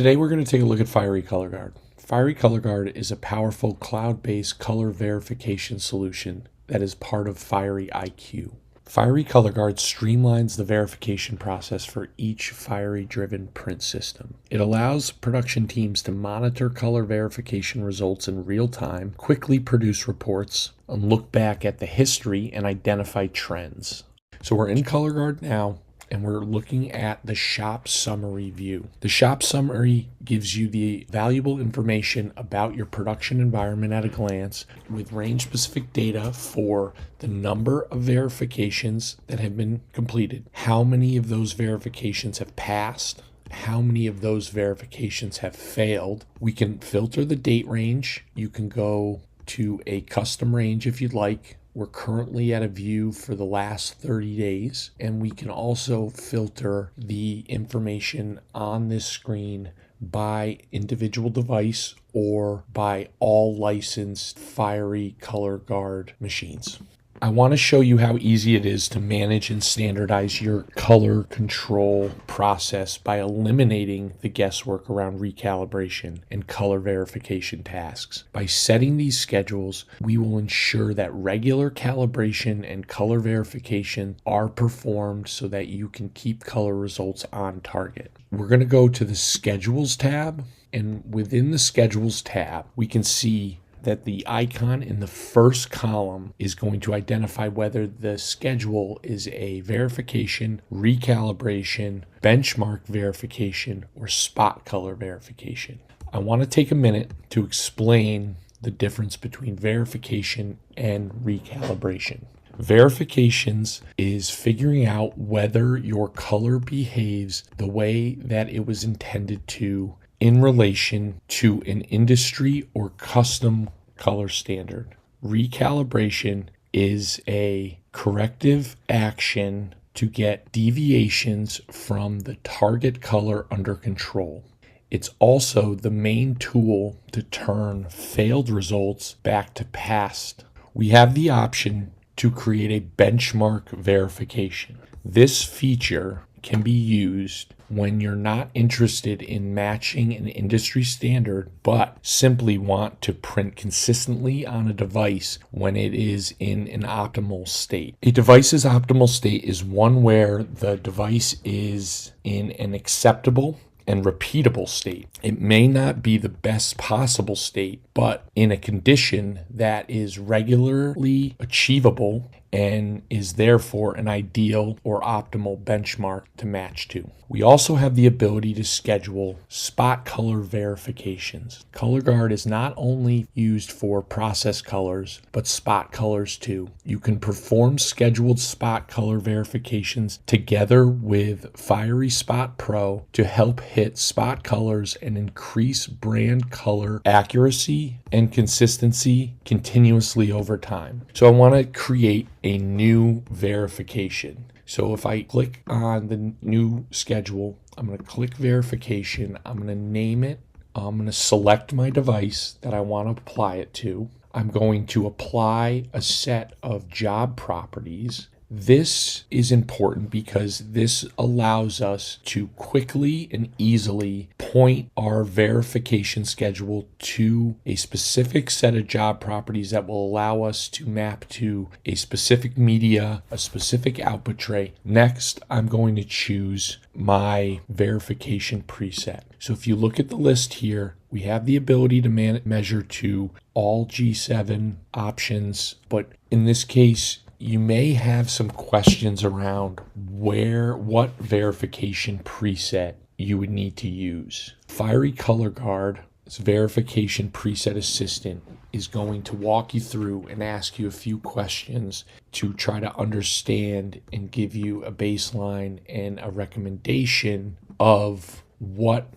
Today we're going to take a look at Fiery ColorGuard. Fiery ColorGuard is a powerful cloud-based color verification solution that is part of Fiery IQ. Fiery ColorGuard streamlines the verification process for each Fiery-driven print system. It allows production teams to monitor color verification results in real time, quickly produce reports, and look back at the history and identify trends. So we're in ColorGuard now, and we're looking at the shop summary view. The shop summary gives you the valuable information about your production environment at a glance, with range-specific data for the number of verifications that have been completed, how many of those verifications have passed, how many of those verifications have failed. We can filter the date range. You can go to a custom range if you'd like. We're currently at a view for the last 30 days, and we can also filter the information on this screen by individual device or by all licensed Fiery ColorGuard machines. I want to show you how easy it is to manage and standardize your color control process by eliminating the guesswork around recalibration and color verification tasks. By setting these schedules, we will ensure that regular calibration and color verification are performed so that you can keep color results on target. We're going to go to the Schedules tab, and within the Schedules tab, we can see that the icon in the first column is going to identify whether the schedule is a verification, recalibration, benchmark verification, or spot color verification. I want to take a minute to explain the difference between verification and recalibration. Verifications is figuring out whether your color behaves the way that it was intended to in relation to an industry or custom color standard. Recalibration is a corrective action to get deviations from the target color under control. It's also the main tool to turn failed results back to passed. We have the option to create a benchmark verification. This feature can be used when you're not interested in matching an industry standard, but simply want to print consistently on a device when it is in an optimal state. A device's optimal state is one where the device is in an acceptable and repeatable state. It may not be the best possible state, but in a condition that is regularly achievable and is therefore an ideal or optimal benchmark to match to. We also have the ability to schedule spot color verifications. ColorGuard is not only used for process colors, but spot colors too. You can perform scheduled spot color verifications together with Fiery Spot Pro to help hit spot colors and increase brand color accuracy and consistency continuously over time. So I want to create a new verification. So if I click on the new schedule, I'm going to click verification. I'm going to name it. I'm going to select my device that I want to apply it to. I'm going to apply a set of job properties. This is important because this allows us to quickly and easily point our verification schedule to a specific set of job properties that will allow us to map to a specific media, a specific output tray. Next, I'm going to choose my verification preset. So if you look at the list here, we have the ability to measure to all G7 options, but in this case, you may have some questions around what verification preset you would need to use. Fiery ColorGuard's verification preset assistant is going to walk you through and ask you a few questions to try to understand and give you a baseline and a recommendation of what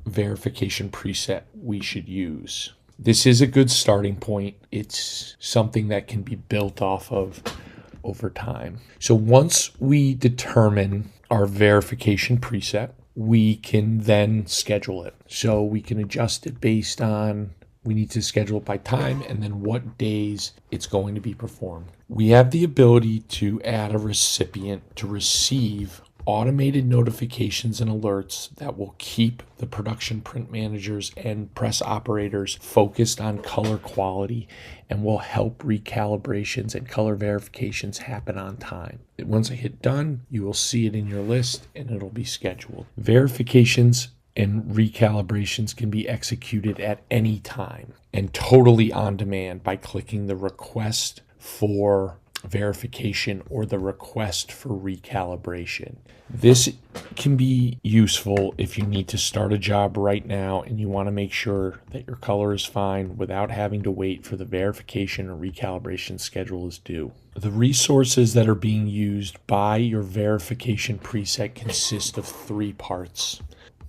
verification preset we should use. This is a good starting point. It's something that can be built off of over time. So once we determine our verification preset, we can then schedule it. So we can adjust it based on, we need to schedule it by time and then what days it's going to be performed. We have the ability to add a recipient to receive automated notifications and alerts that will keep the production print managers and press operators focused on color quality and will help recalibrations and color verifications happen on time. Once I hit done, you will see it in your list and it'll be scheduled. Verifications and recalibrations can be executed at any time and totally on demand by clicking the request for verification or the request for recalibration. This can be useful if you need to start a job right now and you want to make sure that your color is fine without having to wait for the verification or recalibration schedule is due. The resources that are being used by your verification preset consist of 3 parts: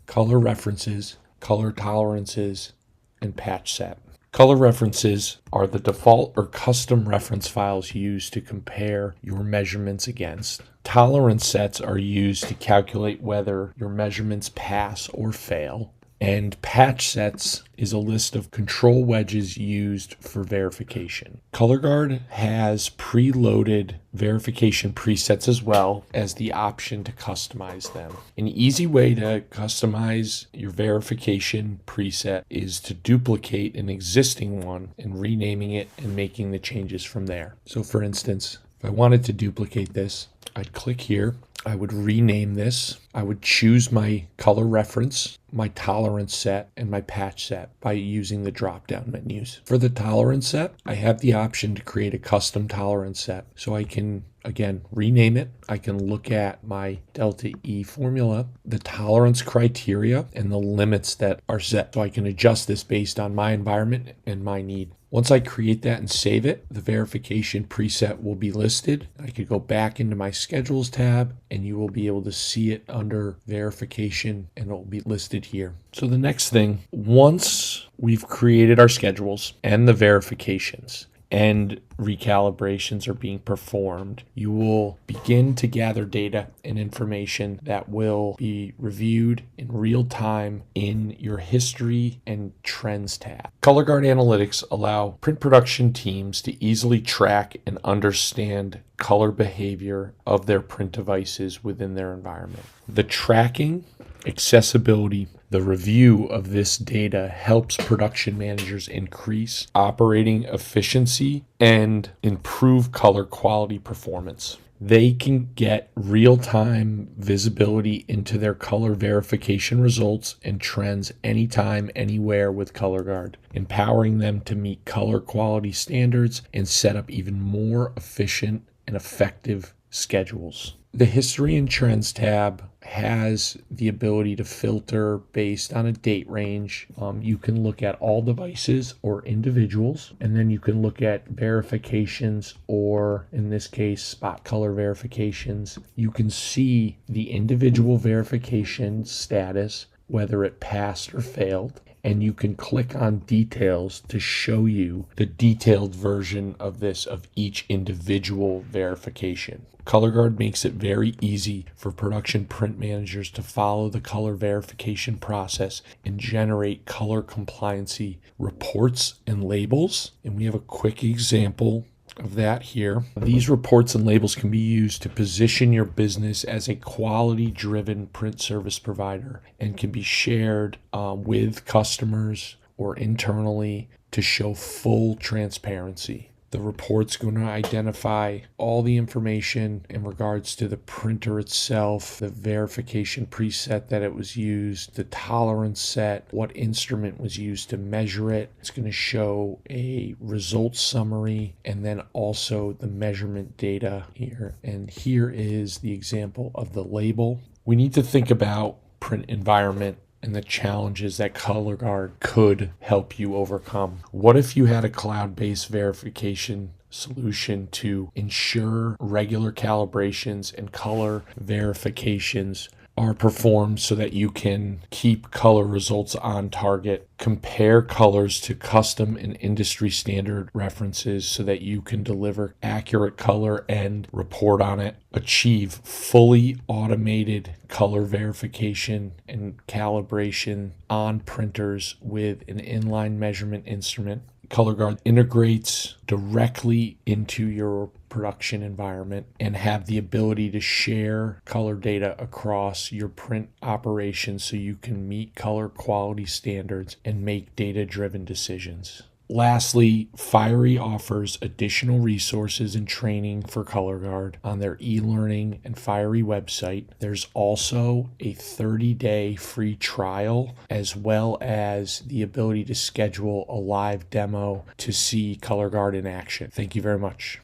color references, color tolerances, and patch set. Color references are the default or custom reference files used to compare your measurements against. Tolerance sets are used to calculate whether your measurements pass or fail. And patch sets is a list of control wedges used for verification. ColorGuard has preloaded verification presets as well as the option to customize them. An easy way to customize your verification preset is to duplicate an existing one and renaming it and making the changes from there. So for instance, if I wanted to duplicate this, I'd click here. I would rename this. I would choose my color reference, my tolerance set, and my patch set by using the drop-down menus. For the tolerance set, I have the option to create a custom tolerance set. So I can, again, rename it. I can look at my delta E formula, the tolerance criteria, and the limits that are set. So I can adjust this based on my environment and my need. Once I create that and save it, the verification preset will be listed. I could go back into my schedules tab and you will be able to see it under verification and it will be listed here. So the next thing, once we've created our schedules and the verifications and recalibrations are being performed, you will begin to gather data and information that will be reviewed in real time in your history and trends tab. ColorGuard analytics allow print production teams to easily track and understand color behavior of their print devices within their environment. The tracking, accessibility, the review of this data helps production managers increase operating efficiency and improve color quality performance. They can get real-time visibility into their color verification results and trends anytime, anywhere with ColorGuard, empowering them to meet color quality standards and set up even more efficient and effective schedules. The History and Trends tab has the ability to filter based on a date range. You can look at all devices or individuals, and then you can look at verifications or, in this case, spot color verifications. You can see the individual verification status, whether it passed or failed, and you can click on details to show you the detailed version of this of each individual verification. ColorGuard makes it very easy for production print managers to follow the color verification process and generate color compliancy reports and labels. And we have a quick example of that here. These reports and labels can be used to position your business as a quality-driven print service provider and can be shared with customers or internally to show full transparency. The report's going to identify all the information in regards to the printer itself, the verification preset that it was used, the tolerance set, what instrument was used to measure it. It's going to show a results summary and then also the measurement data here. And here is the example of the label. We need to think about print environment and the challenges that ColorGuard could help you overcome. What if you had a cloud-based verification solution to ensure regular calibrations and color verifications are performed so that you can keep color results on target, compare colors to custom and industry standard references so that you can deliver accurate color and report on it, achieve fully automated color verification and calibration on printers with an inline measurement instrument, ColorGuard integrates directly into your production environment and have the ability to share color data across your print operations so you can meet color quality standards and make data-driven decisions. Lastly, Fiery offers additional resources and training for ColorGuard on their e-learning and Fiery website. There's also a 30-day free trial, as well as the ability to schedule a live demo to see ColorGuard in action. Thank you very much.